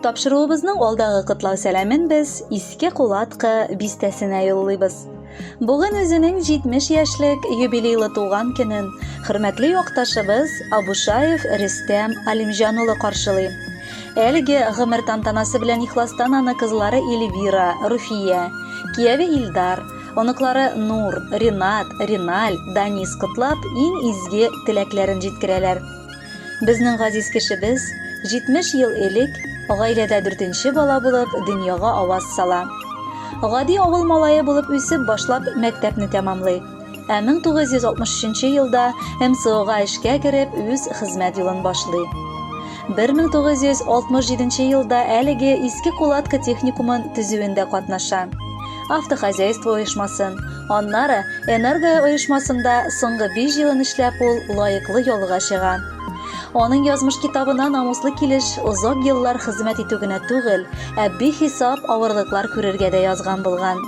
тапшыруыбызның алдагы котлау сәламен без иске кулаткы бистәсенә юллыйбыз. Бүген үзенең 70 яшьлек юбилейлы туган көнен хөрмәтле якташыбыз Абушаев Рөстәм Алимҗан улы каршылый. Әлеге гомер тантанасы белән ихластан аны кызлары Эльвира, Руфия, кияве Илдар, оныклары Нур, Ринат, Риналь, Данис котлап, иң изге теләкләрен җиткерәләр. Безнең газиз кешебез 70 ел элек гаиләдә 4нче бала булып дөньяга аваз сала. Гади авыл малае булып үсеп башлап мәктәпне тәмамлый. 1963 елда МСОга эшкә кереп үз хезмәт юлын башлый. 1967 елда әлеге иске кулатка техникумын төзүендә катнаша. Автохозяйство оешмасын, аннары энергия оешмасында соңгы 5 елын эшләп ул лаеклы ялга чыга. Аның язмыш китабына намуслы килеш озак еллар хезмәт итү генә түгел, ә бихисап авырлыклар күрергә дә язган булган.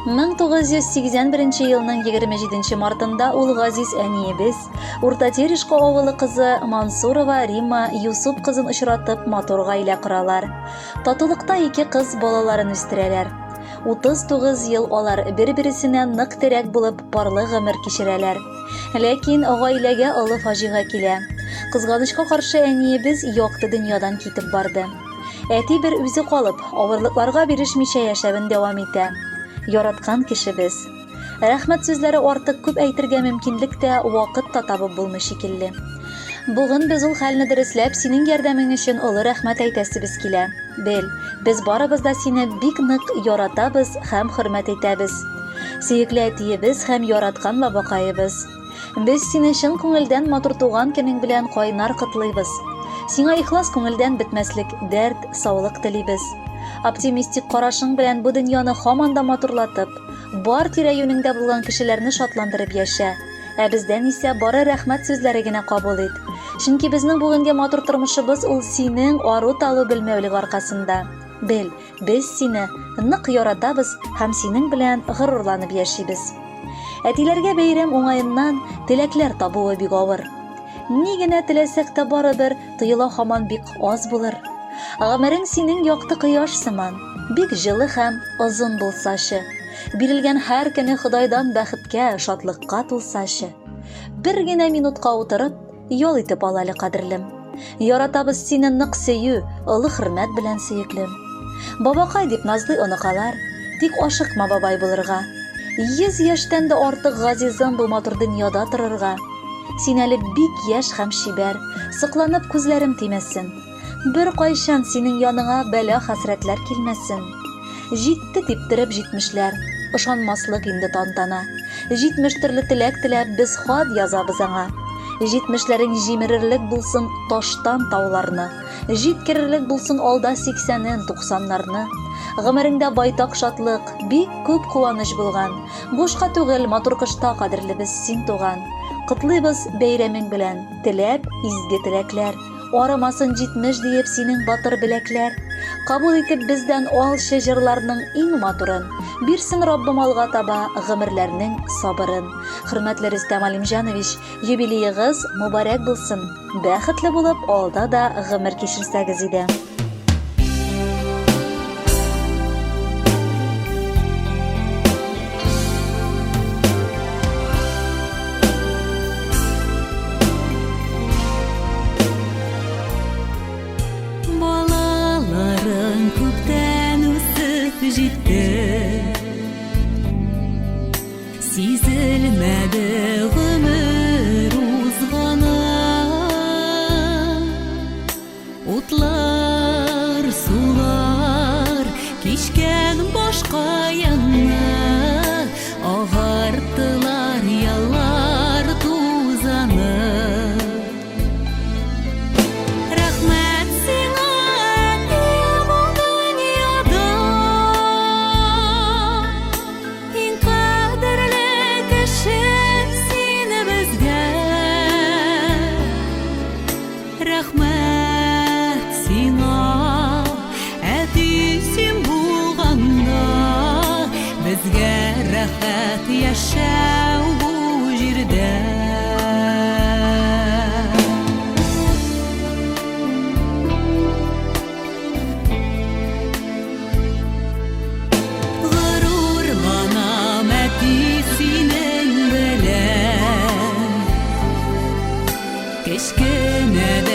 1981 елның 27 мартында ул газиз әниебез, Урта Терешко авылы кызы Мансурова Римма Юсуп кызын очратып матур гаилә коралар. Татулыкта 2 кыз балаларын үстерәләр. 39 ел алар бер-берсенә нык терәк булып парлы гомер кичерәләр. Ләкин гаиләгә олы фаҗига килә. Кызганычка каршы әниебез якты дөньядан китеп барды. Әти бер үзе калып, авырлыкларга бирешмичә яшәвен дәвам итә. Яраткан кешебез. Рәхмәт сүзләре артык күп әйтергә мөмкинлек тә, вакыт та табып булмый шикелле. Бүген без ул хәлне дөресляп, синең ярдәмең өчен олы рәхмәт әйтәсебез килә. Бел, без барыбыз да сине бик нык яратабыз һәм хөрмәт итәбез. Сөекле әтиебез һәм яраткан бабакаебыз. Без сине чын күңелдән матур туган көнең белән кайнар котлыйбыз. Сиңа ихлас күңелдән бетмәслек дәрт, саулык телибез. Оптимистик карашың белән бу дөньяны һаман да матурлатып, бар тирә-юнеңдә булган кешеләрне шатландырып яшә. Ә бездән исә бары рәхмәт сүзләре генә кабул ит. Чөнки безнең бүгенге матур тормышыбыз ул синең ару-талу белмәүлек аркасында. Бел, без сине нык яратабыз һәм синең белән горурланып яшибез. Әтиләргә бәйрәм уңаеннан теләкләр табуы бик авыр. Ни генә теләсәк тә барыбер тыела һаман бик аз булыр. Гомерең синең якты кояш сыман, бик җылы һәм озын булсачы. Бирелгән һәр көне Худайдан бәхеткә, шатлыкка тулсачы. Бер генә минутка утырып, ял итеп ал әле кадерлем. Яратабыз сине нык сөю, олы хөрмәт белән сөеклем. Бабакай дип назлый оныкалар, тик ашыкма бабай булырга. 100 яшьтән дә артык газизым бу матур дөньяда торырга. Син әле бик яшь һәм шибәр, сыкланып күзләрем тимәсен. Бер кайчан синең яныңа бәла хәсрәтләр килмәсен. Җитте типтереп 70ләр, ышанмаслык инде тантана. 70 төрле теләк теләп без хат язабыз аңа. 70ләрең җимерерлек булсын таштан тауларны. Җиткерерлек булсын алда 80-ен, 90-нарны. Гомереңдә байтак шатлык, бик күп куаныч булган. Бушка түгел матур кышта кадерлебез син туган. Котлыйбыз бәйрәмең белән, теләп изге теләкләр. Арамасын 70 диеп синең батыр беләкләр. Кабул итеп бездән алчы җырларның иң матурын. Бирсен Раббым алга таба гомерләрнең сабырын. Хөрмәтле Рөстәм Алимҗанович, юбилеегыз мубарәк булсын. Бәхетле булып алда да гомер кичерсәгез иде. Сизелмәде гомер узганы, утлар, сулар кичкән башка янны, агартылар яллар тузаны. Рәхмәт сиңа, әти син булганда, безгә рәхәт яшәү бу җирдә. кечкенәдән